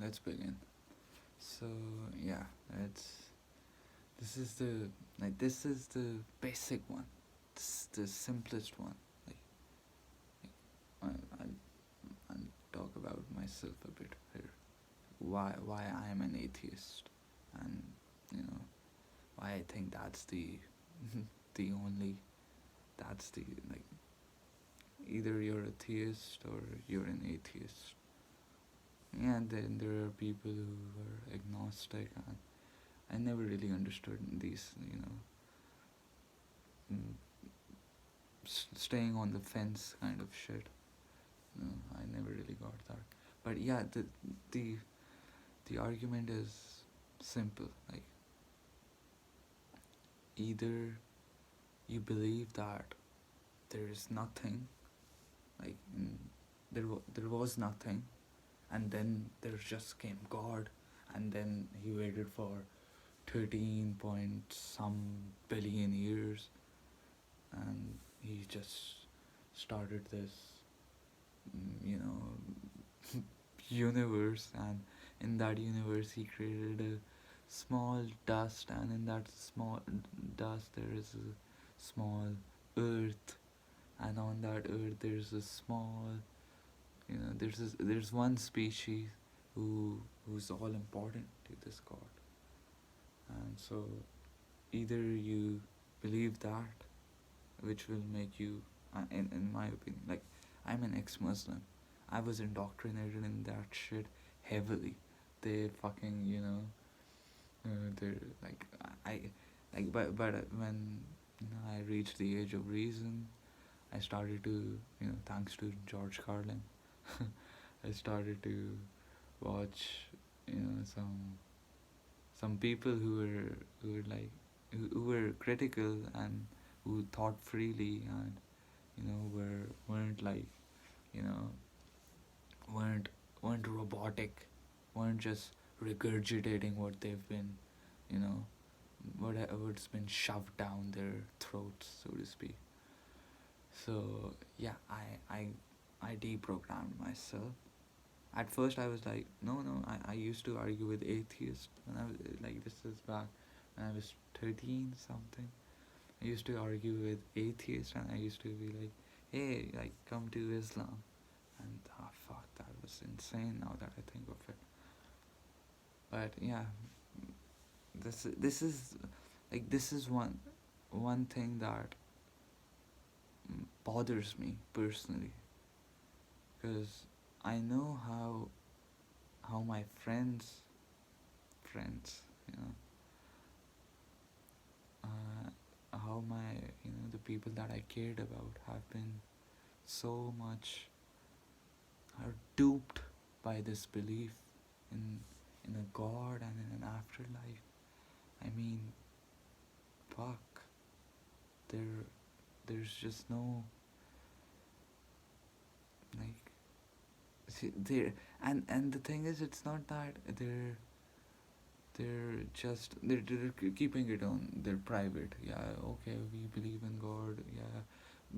let's begin. So yeah, it's this is the this is the basic one. This is the simplest one. Like I'll talk about myself a bit here. Why I am an atheist, and you know why I think that's the the only that's the like either you're a theist or you're an atheist. Yeah, and then there are people who are agnostic, and I never really understood these, mm, staying on the fence kind of shit. No, I never really got that. But yeah, the the argument is simple. Like either you believe that there is nothing, like there was nothing, and then there just came God, and then he waited for 13 point some billion years, and he just started this, you know, universe, and in that universe he created a small dust, and in that small dust there is a small earth, and on that earth there's a small, there's one species who's all important to this god. And so either you believe that, which will make you, in my opinion, like I'm an ex-Muslim, I was indoctrinated in that shit heavily. They fucking, they're like I but when I reached the age of reason, I started to, thanks to George Carlin, I started to watch, some people who were like who were critical and who thought freely, and weren't like, you know weren't weren't robotic, weren't just regurgitating what they've been, you know what's been shoved down their throats, so to speak. So yeah, I deprogrammed myself. At first I was like, no, I used to argue with atheists when I was like, this is back when I was 13 something. I used to argue with atheists, and I used to be like, hey, like, come to Islam. And fuck, that was insane now that I think of it. But yeah, this is one thing that bothers me personally, because I know how my friends, how my, the people that I cared about have been so much are duped by this belief in a god and in an afterlife. I mean, fuck, there's just no, like, see, there, and the thing is, it's not that they're keeping it on their private. Yeah, okay, we believe in god. Yeah,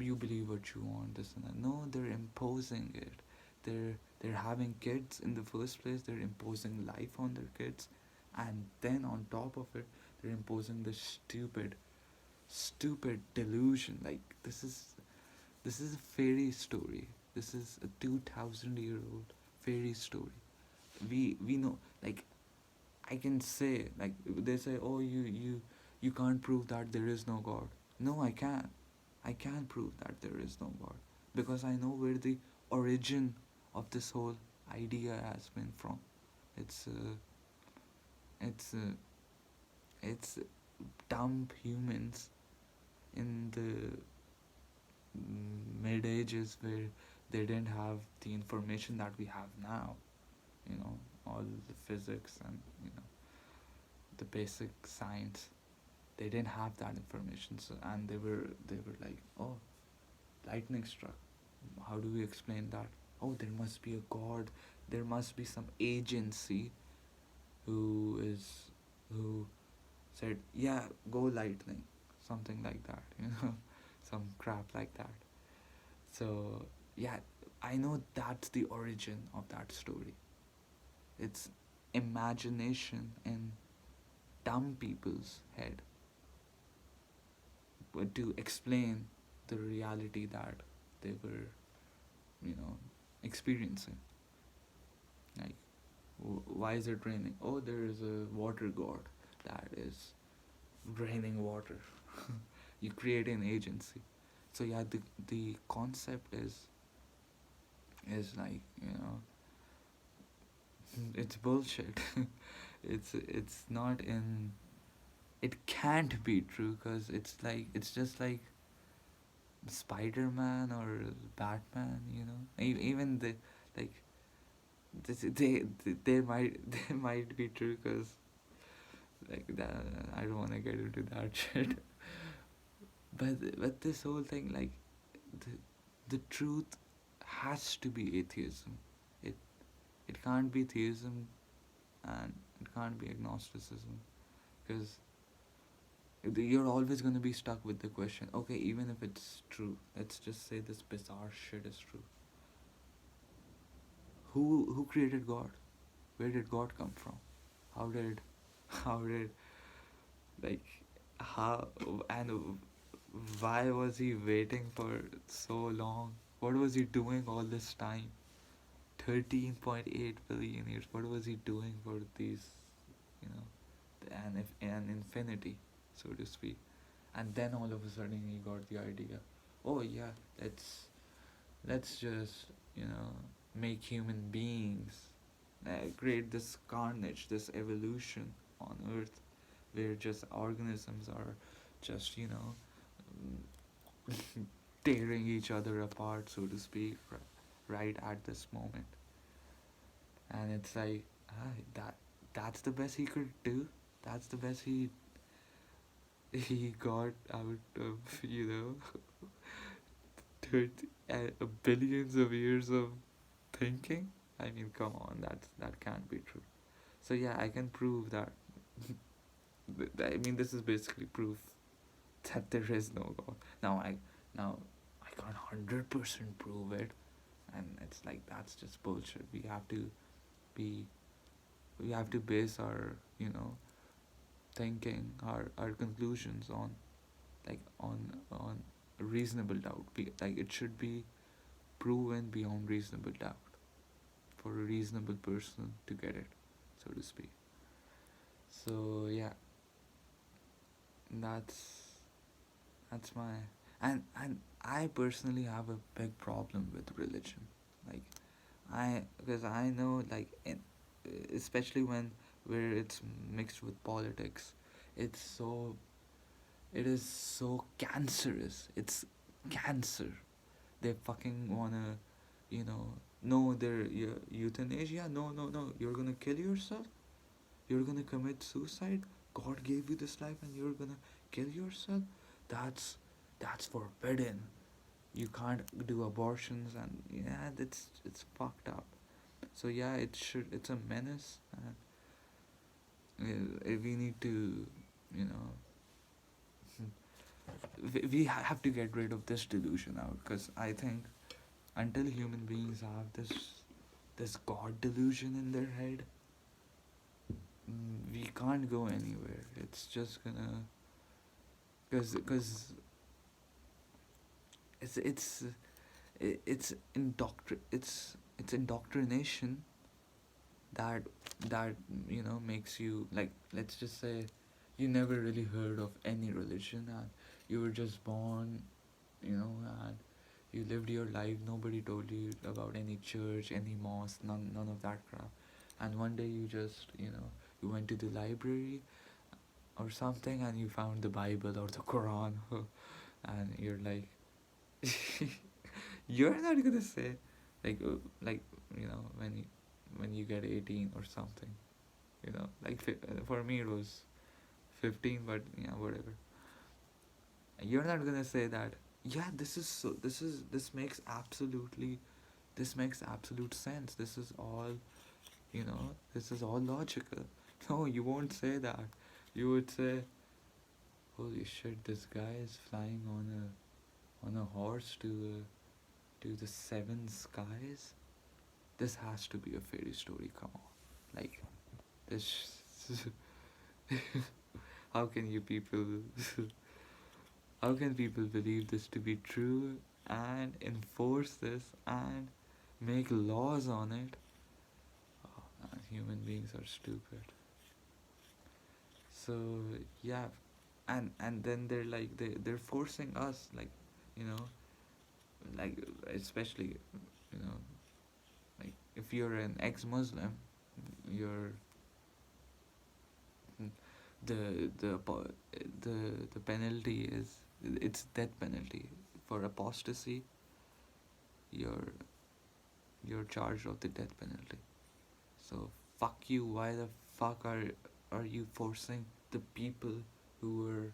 you believe what you want, this and that. No, they're imposing it. They're having kids in the first place. They're imposing life on their kids, and then on top of it, they're imposing this stupid delusion. Like, this is a fairy story. This is a 2,000-year-old fairy story. We know, like, I can say, like, they say, oh, you can't prove that there is no god. No, I can. I can prove that there is no god, because I know where the origin of this whole idea has been from. It's it's it's dumb humans in the mid ages, where they didn't have the information that we have now. All the physics and the basic science. They didn't have that information, so, and they were like, oh, lightning struck. How do we explain that? Oh, there must be a god. There must be some agency who said, yeah, go lightning, something like that. Some crap like that. So yeah, I know that's the origin of that story. It's imagination in dumb people's head to explain the reality that they were, you know, experiencing. Like, why is it raining? Oh, there is a water god that is draining water. You create an agency. So yeah, the concept is like, it's bullshit. It's not in. It can't be true because it's like it's just like Spider Man or Batman. Even the like they might they might be true because like that. I don't want to get into that shit. But this whole thing, like, the the truth has to be atheism. It it can't be theism, and it can't be agnosticism, because you're always going to be stuck with the question, okay, even if it's true, let's just say this bizarre shit is true. Who created God? Where did God come from? How did how did like how and why was he waiting for so long? What was he doing all this time? 13.8 billion years. What was he doing for these, you know, an infinity, so to speak? And then all of a sudden he got the idea. Oh yeah, let's just, make human beings, create this carnage, this evolution on Earth, where just organisms are just, tearing each other apart, so to speak, right at this moment. And it's like, that's the best he could do. That's the best he got out of, 30, billions of years of thinking. I mean, come on, that can't be true. So yeah, I can prove that. I mean, this is basically proof that there is no God. Now I can't 100% prove it, and it's like that's just bullshit. Be we have to base our, thinking, our conclusions on, like, on reasonable doubt. Like, it should be proven beyond reasonable doubt for a reasonable person to get it, so to speak. So yeah, that's that's my and I personally have a big problem with religion. Like, because I know, like, especially where it's mixed with politics, it's so it is so cancerous. It's cancer. They fucking wanna, you know, no, they're euthanasia. No, no, no. You're gonna kill yourself. You're gonna commit suicide. God gave you this life, and you're gonna kill yourself. That's that's forbidden. You can't do abortions, and yeah, it's fucked up. So yeah, it's a menace, and we need to, you know, we have to get rid of this delusion out, because I think until human beings have this god delusion in their head, we can't go anywhere. It's just gonna, because it's it's indoctrination that makes you, like, let's just say you never really heard of any religion, and you were just born, and you lived your life. Nobody told you about any church, any mosque, none of that crap. And one day you just, you went to the library or something, and you found the Bible or the Quran, and you're like, you're not gonna say, like, when you get 18 or something, like, for me it was 15, but yeah, whatever. You're not gonna say that, yeah, this makes absolute sense. This is all logical. No, you won't say that. You would say, holy shit, this guy is flying on a horse to the seven skies. This has to be a fairy story. Come on, like, This how can you people how can people believe this to be true and enforce this and make laws on it? Oh, man, human beings are stupid. So yeah, and then they're like they're forcing us, like, you know, like, especially, you know, like, if you're an ex-Muslim, you're the the penalty is, it's death penalty. For apostasy, you're you're charged of the death penalty. So fuck you. Why the fuck are you forcing the people who were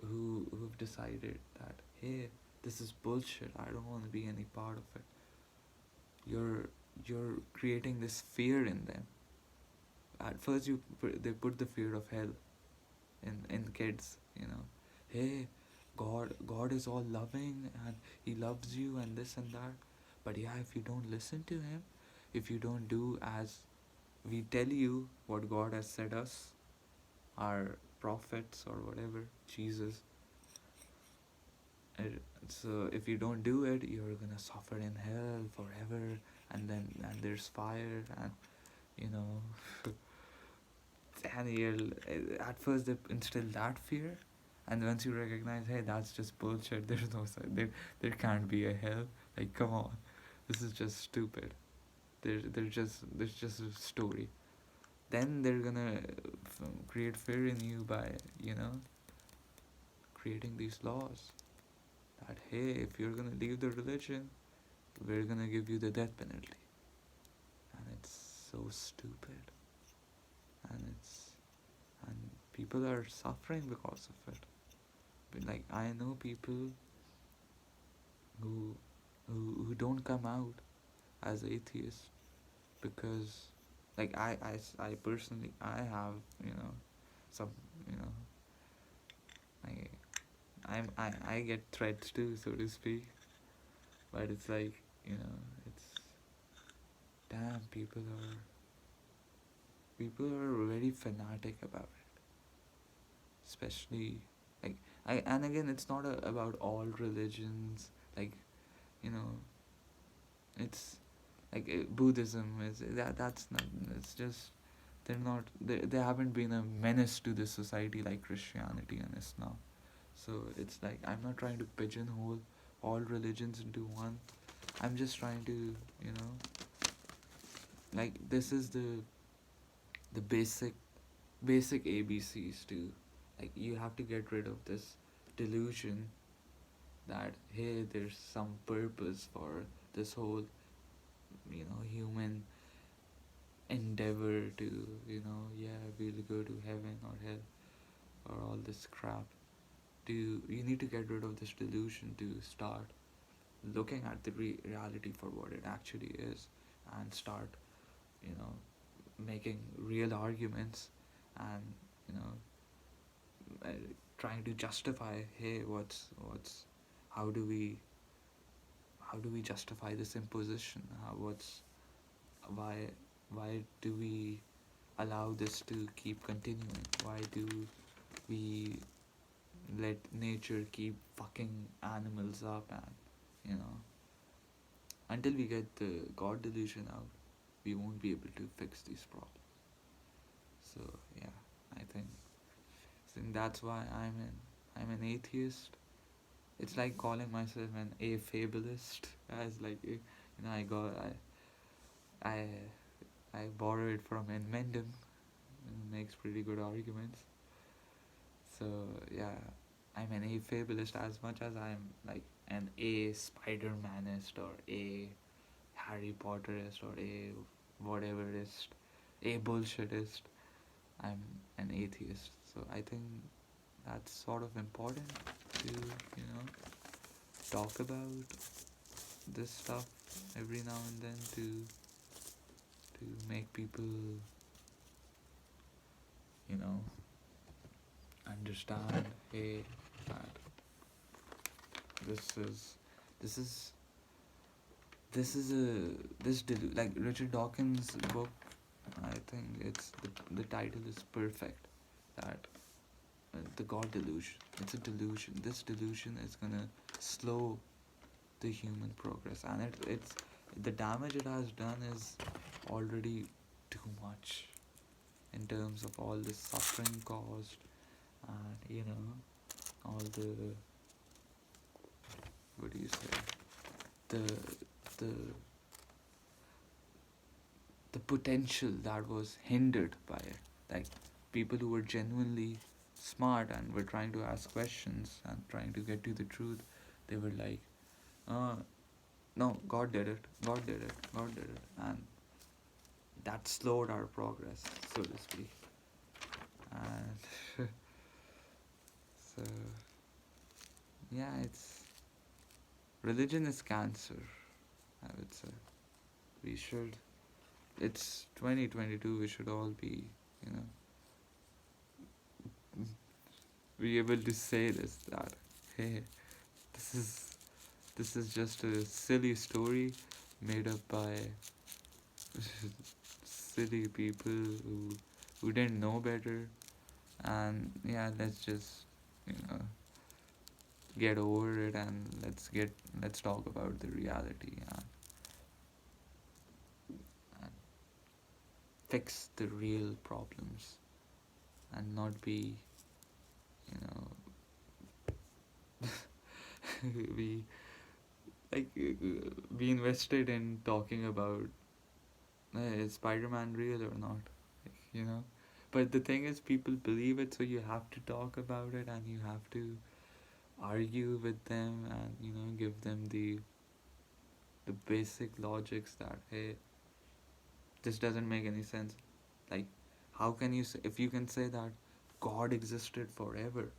who've decided that, hey, this is bullshit, I don't want to be any part of it. You're creating this fear in them. At first they put the fear of hell in kids, you know. Hey, God is all loving and he loves you and this and that. But yeah, if you don't listen to him, if you don't do as we tell you, what God has said us, our prophets or whatever, Jesus, so if you don't do it, you're gonna suffer in hell forever, and there's fire, and you know. And you'll, at first they instill that fear, and once you recognize, hey, that's just bullshit, there's no there can't be a hell, like, come on, this is just stupid, there's just a story, then they're gonna create fear in you by, you know, creating these laws that, hey, if you're gonna leave the religion, we're gonna give you the death penalty. And it's so stupid, and people are suffering because of it. But like, I know people who who don't come out as atheists because, like, I personally, I have, you know, some, you know, I get threats too, so to speak. But it's like, you know, it's, damn, people are very fanatic about it, especially, like, and again, it's not about all religions, like, you know, it's like, Buddhism is that's not, it's just, they haven't been a menace to this society like Christianity and Islam. So it's like, I'm not trying to pigeonhole all religions into one. I'm just trying to, you know, like, this is the basic ABCs to, like, you have to get rid of this delusion that, hey, there's some purpose for this whole, you know, human endeavor to, you know, yeah, we'll go to heaven or hell or all this crap. You need to get rid of this delusion to start looking at the reality for what it actually is, and start, you know, making real arguments, and, you know, trying to justify, hey, what's how do we justify this imposition, why why do we allow this to keep continuing, why do we let nature keep fucking animals up, and, you know, until we get the God delusion out, we won't be able to fix these problems. So yeah, I think that's why I'm an atheist. It's like calling myself an afabulist, as, like, you know, I I borrow it from Inmendum, and makes pretty good arguments. So yeah, I'm an afabulist as much as I'm like an a Spider-Manist or a Harry Potterist or a whateverist, a bullshitist. I'm an atheist. So I think that's sort of important to, you know, talk about this stuff every now and then, to make people, you know, understand, hey, that this is this is this is a like Richard Dawkins' book, I think the title is perfect. That the God delusion. It's a delusion. This delusion is gonna slow the human progress, and it's the damage it has done is already too much in terms of all the suffering caused, and all the, what do you say, the the the potential that was hindered by it. Like people who were genuinely smart and were trying to ask questions and trying to get to the truth, they were like, no, God did it, God did it, God did it. And that slowed our progress, so to speak. And so, yeah, it's religion is cancer, I would say. We should, it's 2022, we should all be, you know, be able to say this, that, hey, this is this is just a silly story made up by silly people who didn't know better, and yeah, let's just you know get over it, and let's talk about the reality, and fix the real problems, and not be you know be be invested in talking about is Spider-Man real or not, you know. But the thing is, people believe it, so you have to talk about it, and you have to argue with them, and give them the basic logics that, hey, this doesn't make any sense. Like, how can you say, if you can say that God existed forever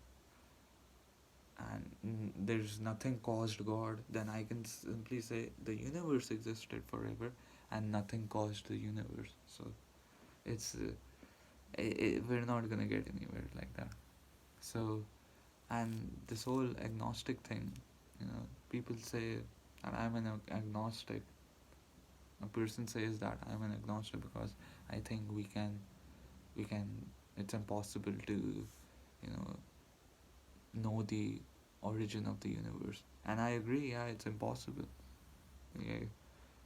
and there's nothing caused God, then I can simply say the universe existed forever and nothing caused the universe. So it's we're not gonna get anywhere like that. So, and this whole agnostic thing, people say that I'm an agnostic. A person says that I'm an agnostic because I think we can it's impossible to know the origin of the universe, and I agree. Yeah, it's impossible. Yeah,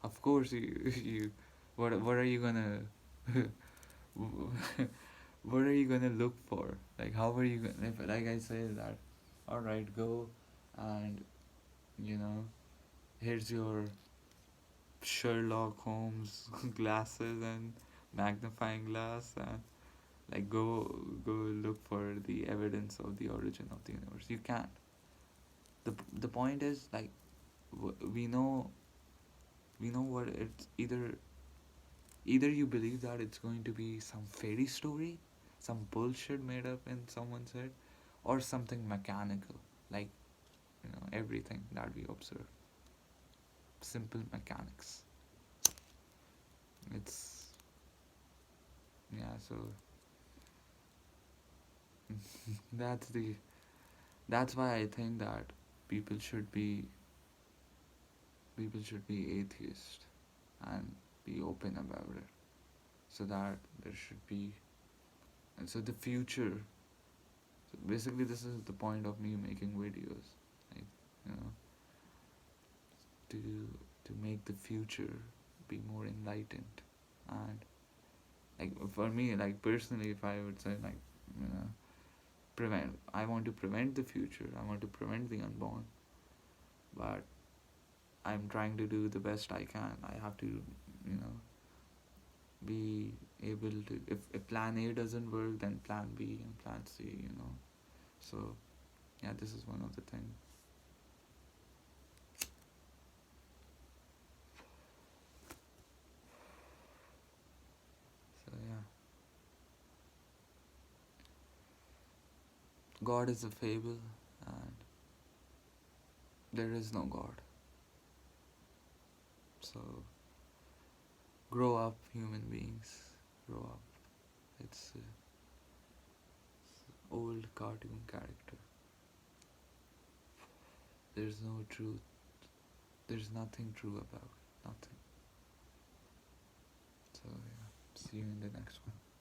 of course you what are you gonna what are you gonna look for? Like, how are you gonna, if, like I say that, all right, go and you know here's your Sherlock Holmes glasses and magnifying glass, and like go look for the evidence of the origin of the universe. You can't. The point is, like, we know what it's either you believe that it's going to be some fairy story, some bullshit made up in someone's head, or something mechanical, like everything that we observe, simple mechanics. It's yeah. So that's the that's why I think that people should be people should be atheist and be open about it, so that there should be, and so the future, so basically this is the point of me making videos, like you know to to make the future be more enlightened. And like for me, like personally, if I would say, like, prevent I want to prevent the future, I want to prevent the unborn, but I'm trying to do the best I can. I have to be able to, if plan A doesn't work, then plan B and plan C, so yeah, this is one of the things. So yeah, God is a fable, and there is no God. So grow up, human beings, grow up. It's a old cartoon character. There's no truth. There's nothing true about it. Nothing. So yeah. see you in the next one.